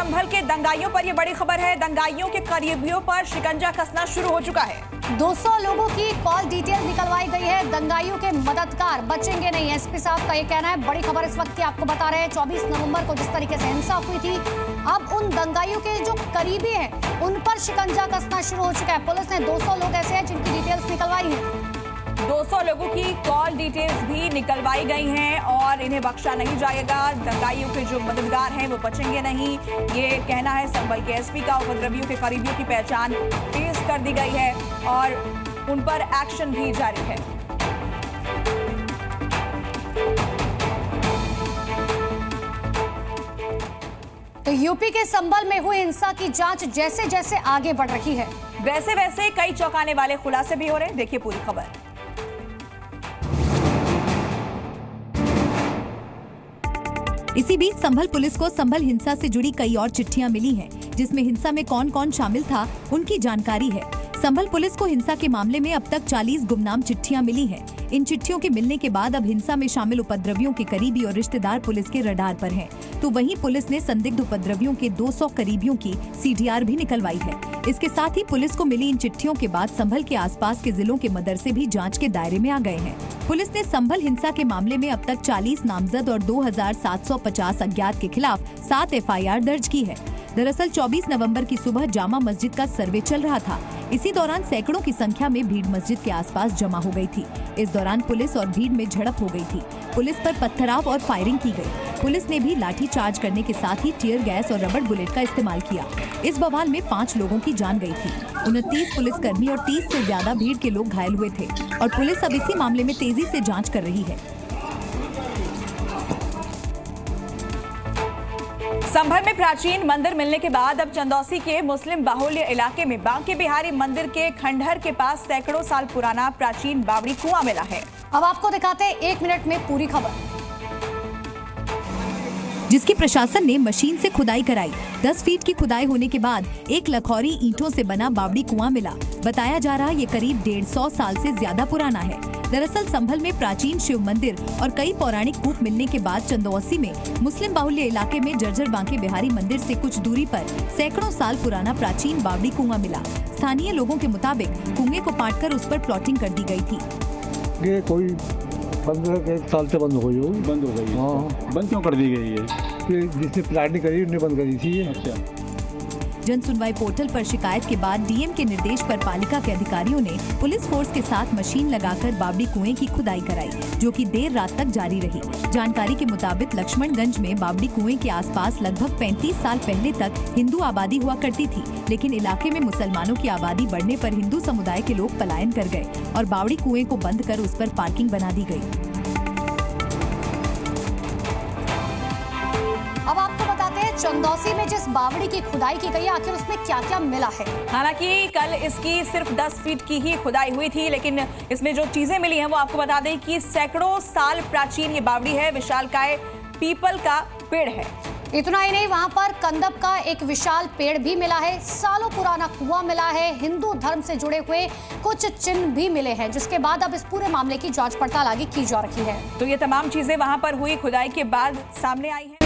संभल के दंगाइयों पर यह बड़ी खबर है। दंगाइयों के करीबियों पर शिकंजा कसना शुरू हो चुका है। 200 लोगों की कॉल डिटेल निकलवाई गई है। दंगाइयों के मददगार बचेंगे नहीं, एसपी साहब का ये कहना है। बड़ी खबर इस वक्त की आपको बता रहे हैं। 24 नवंबर को जिस तरीके से हिंसा हुई थी, अब उन दंगाइयों के जो करीबी हैं उन पर शिकंजा कसना शुरू हो चुका है। पुलिस ने 200 लोग ऐसे हैं जिनकी डिटेल्स निकलवाई है। 200 लोगों की कॉल डिटेल्स भी निकलवाई गई हैं और इन्हें बख्शा नहीं जाएगा। दंगाइयों के जो मददगार हैं वो बचेंगे नहीं, ये कहना है संभल के एसपी का। उपद्रवियों के करीबियों की पहचान तेज कर दी गई है और उन पर एक्शन भी जारी है। तो यूपी के संभल में हुई हिंसा की जांच जैसे जैसे आगे बढ़ रही है, वैसे वैसे कई चौंकाने वाले खुलासे भी हो रहे हैं। देखिए पूरी खबर। इसी बीच संभल पुलिस को संभल हिंसा से जुड़ी कई और चिट्ठियां मिली हैं, जिसमें हिंसा में कौन कौन शामिल था उनकी जानकारी है। संभल पुलिस को हिंसा के मामले में अब तक 40 गुमनाम चिट्ठियां मिली हैं। इन चिट्ठियों के मिलने के बाद अब हिंसा में शामिल उपद्रवियों के करीबी और रिश्तेदार पुलिस के रडार पर हैं। तो वहीं पुलिस ने संदिग्ध उपद्रवियों के 200 करीबियों की सीडीआर भी निकलवाई है। इसके साथ ही पुलिस को मिली इन चिट्ठियों के बाद संभल के आसपास के जिलों के मदरसे भी जांच के दायरे में आ गए हैं। पुलिस ने संभल हिंसा के मामले में अब तक 40 नामजद और 2750 अज्ञात के खिलाफ 7 FIR दर्ज की है। दरअसल 24 नवंबर की सुबह जामा मस्जिद का सर्वे चल रहा था। इसी दौरान सैकड़ों की संख्या में भीड़ मस्जिद के आसपास जमा हो गई थी। इस दौरान पुलिस और भीड़ में झड़प हो गई थी। पुलिस पर पत्थराव और फायरिंग की गई। पुलिस ने भी लाठी चार्ज करने के साथ ही टीयर गैस और रबड़ बुलेट का इस्तेमाल किया। इस बवाल में 5 लोगों की जान गई थी। 29 पुलिसकर्मी और 30 से ज्यादा भीड़ के लोग घायल हुए थे और पुलिस अब इसी मामले में तेजी से जाँच कर रही है। संभल में प्राचीन मंदिर मिलने के बाद अब चंदौसी के मुस्लिम बाहुल्य इलाके में बांके बिहारी मंदिर के खंडहर के पास सैकड़ों साल पुराना प्राचीन बावड़ी कुआं मिला है। अब आपको दिखाते हैं 1 मिनट में पूरी खबर, जिसकी प्रशासन ने मशीन से खुदाई कराई। 10 फीट की खुदाई होने के बाद एक लखौरी ईंटों से बना बावड़ी कुआं मिला। बताया जा रहा ये करीब 150 साल से ज्यादा पुराना है। दरअसल संभल में प्राचीन शिव मंदिर और कई पौराणिक कूप मिलने के बाद चंदौसी में मुस्लिम बाहुल्य इलाके में जर्जर बांके बिहारी मंदिर से कुछ दूरी पर सैकड़ों साल पुराना प्राचीन बावड़ी कुआं मिला। स्थानीय लोगों के मुताबिक कुएं को पाटकर उस पर प्लॉटिंग कर दी गई थी। ये कोई 15 साल से बंद हो गई। हाँ, बंद क्यों कर दी गई है? जिसने प्लानिंग करी उन्हें बंद करी थी। अच्छा। जन सुनवाई पोर्टल पर शिकायत के बाद डीएम के निर्देश पर पालिका के अधिकारियों ने पुलिस फोर्स के साथ मशीन लगाकर बावड़ी कुएं की खुदाई कराई, जो कि देर रात तक जारी रही। जानकारी के मुताबिक लक्ष्मणगंज में बावड़ी कुएं के आसपास लगभग 35 साल पहले तक हिंदू आबादी हुआ करती थी, लेकिन इलाके में मुसलमानों की आबादी बढ़ने पर हिंदू समुदाय के लोग पलायन कर गए और बावड़ी कुएं को बंद कर उस पर पार्किंग बना दी गई। अब आपको बताते हैं चंदौसी में जिस बावड़ी की खुदाई की गई है, आखिर उसमें क्या क्या मिला है। हालांकि कल इसकी सिर्फ 10 फीट की ही खुदाई हुई थी, लेकिन इसमें जो चीजें मिली हैं वो आपको बता दें कि सैकड़ों साल प्राचीन ये बावड़ी है। विशालकाय पीपल का पेड़ है। इतना ही नहीं, वहां पर कंदप का एक विशाल पेड़ भी मिला है। सालों पुराना कुआं मिला है। हिंदू धर्म से जुड़े हुए कुछ चिन्ह भी मिले हैं, जिसके बाद अब इस पूरे मामले की जांच पड़ताल आगे की जा रही है। तो ये तमाम चीजें वहां पर हुई खुदाई के बाद सामने आई हैं।